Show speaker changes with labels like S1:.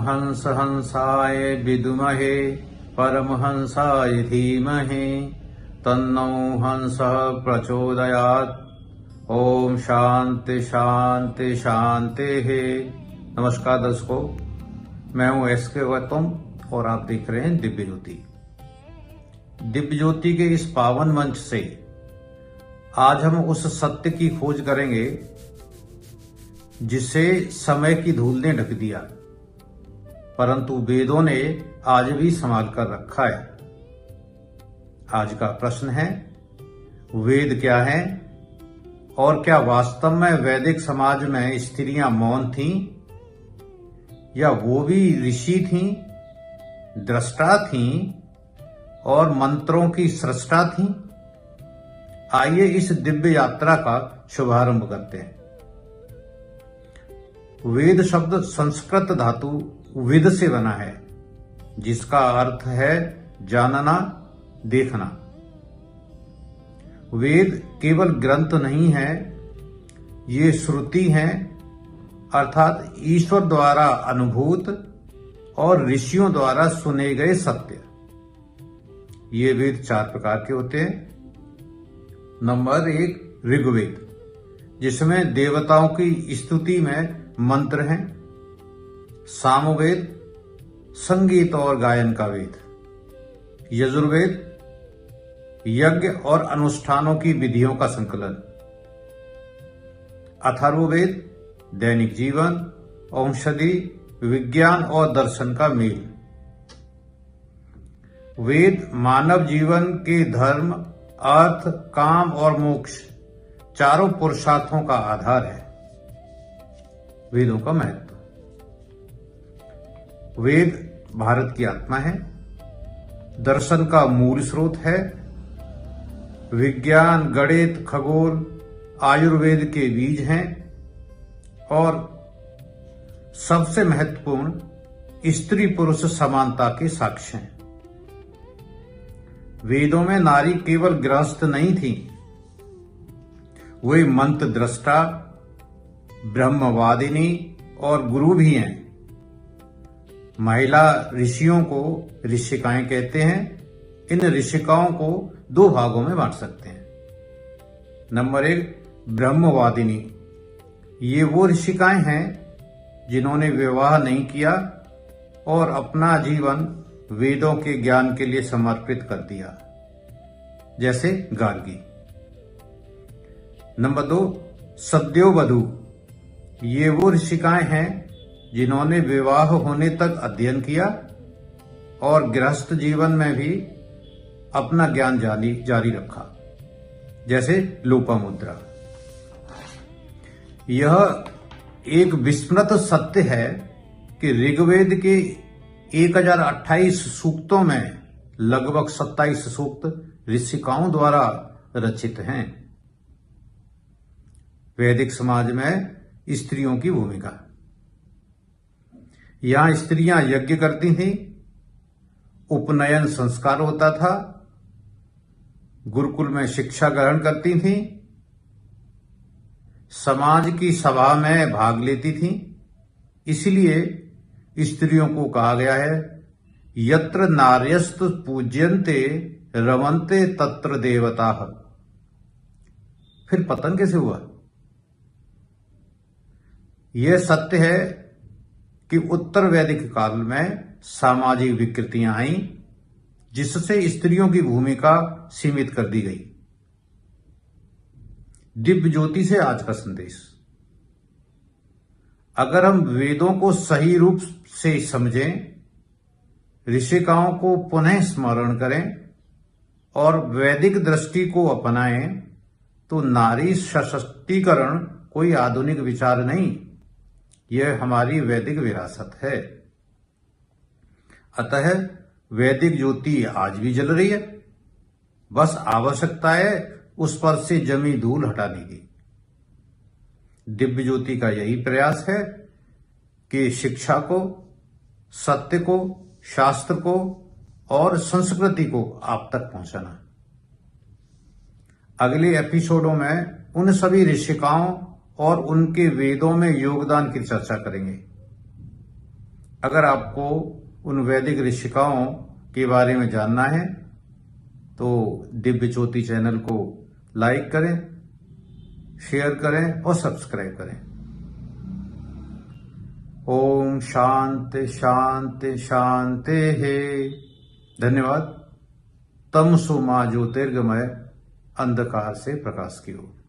S1: परमहंस हंसाय विद्महे परमहंसाय धीमहि तन्नो हंसः प्रचोदयात्। ओम शांति शांति शांति है। नमस्कार दर्शकों, मैं हूं एसके गौतम और आप देख रहे हैं दिव्य ज्योति। दिव्य ज्योति के इस पावन मंच से आज हम उस सत्य की खोज करेंगे जिसे समय की धूल ने ढक दिया, परंतु वेदों ने आज भी संभाल कर रखा है। आज का प्रश्न है, वेद क्या है और क्या वास्तव में वैदिक समाज में स्त्रियां मौन थीं या वो भी ऋषि थीं, दृष्टा थीं और मंत्रों की सृष्टा थीं? आइए इस दिव्य यात्रा का शुभारंभ करते हैं। वेद शब्द संस्कृत धातु विद से बना है, जिसका अर्थ है जानना, देखना। वेद केवल ग्रंथ नहीं है, ये श्रुति हैं, अर्थात ईश्वर द्वारा अनुभूत और ऋषियों द्वारा सुने गए सत्य। ये वेद 4 प्रकार के होते हैं। नंबर 1 ऋग्वेद, जिसमें देवताओं की स्तुति में मंत्र हैं। सामवेद, संगीत और गायन का वेद। यजुर्वेद, यज्ञ और अनुष्ठानों की विधियों का संकलन। अथर्ववेद, दैनिक जीवन, औषधि, विज्ञान और दर्शन का मेल। वेद मानव जीवन के धर्म, अर्थ, काम और मोक्ष चारों पुरुषार्थों का आधार है। वेदों का महत्व। वेद भारत की आत्मा है, दर्शन का मूल स्रोत है। विज्ञान, गणित, खगोल, आयुर्वेद के बीज हैं और सबसे महत्वपूर्ण स्त्री पुरुष समानता के साक्ष्य हैं। वेदों में नारी केवल गृहस्थ नहीं थी, वे मंत्र दृष्टा, ब्रह्मवादिनी और गुरु भी हैं। महिला ऋषियों को ऋषिकाएं कहते हैं। इन ऋषिकाओं को 2 भागों में बांट सकते हैं। नंबर 1 ब्रह्मवादिनी, ये वो ऋषिकाएं हैं जिन्होंने विवाह नहीं किया और अपना जीवन वेदों के ज्ञान के लिए समर्पित कर दिया, जैसे गार्गी। नंबर 2 सद्योवधू, ये वो ऋषिकाएं हैं जिन्होंने विवाह होने तक अध्ययन किया और गृहस्थ जीवन में भी अपना ज्ञान जारी रखा, जैसे लोपामुद्रा। यह एक विस्मृत सत्य है कि ऋग्वेद के 1028 सूक्तों में लगभग 27 सूक्त ऋषिकाओं द्वारा रचित हैं। वैदिक समाज में स्त्रियों की भूमिका। यहां स्त्रियां यज्ञ करती थीं, उपनयन संस्कार होता था, गुरुकुल में शिक्षा ग्रहण करती थीं, समाज की सभा में भाग लेती थीं। इसलिए स्त्रियों को कहा गया है, यत्र नार्यस्तु पूज्यन्ते रमन्ते तत्र देवताः। फिर पतन कैसे हुआ? यह सत्य है कि उत्तर वैदिक काल में सामाजिक विकृतियां आईं, जिससे स्त्रियों की भूमिका सीमित कर दी गई। दिव्य ज्योति से आज का संदेश। अगर हम वेदों को सही रूप से समझें, ऋषिकाओं को पुनः स्मरण करें और वैदिक दृष्टि को अपनाएं, तो नारी सशक्तिकरण कोई आधुनिक विचार नहीं, यह हमारी वैदिक विरासत है। अतः वैदिक ज्योति आज भी जल रही है, बस आवश्यकता है उस पर से जमी धूल हटाने की। दिव्य ज्योति का यही प्रयास है कि शिक्षा को, सत्य को, शास्त्र को और संस्कृति को आप तक पहुंचाना। अगले एपिसोडों में उन सभी ऋषिकाओं और उनके वेदों में योगदान की चर्चा करेंगे। अगर आपको उन वैदिक ऋषिकाओं के बारे में जानना है तो दिव्य ज्योति चैनल को लाइक करें, शेयर करें और सब्सक्राइब करें। ओम शांति शांति शांति है। धन्यवाद। तमसो मा ज्योतिर्गमय, अंधकार से प्रकाश की ओर।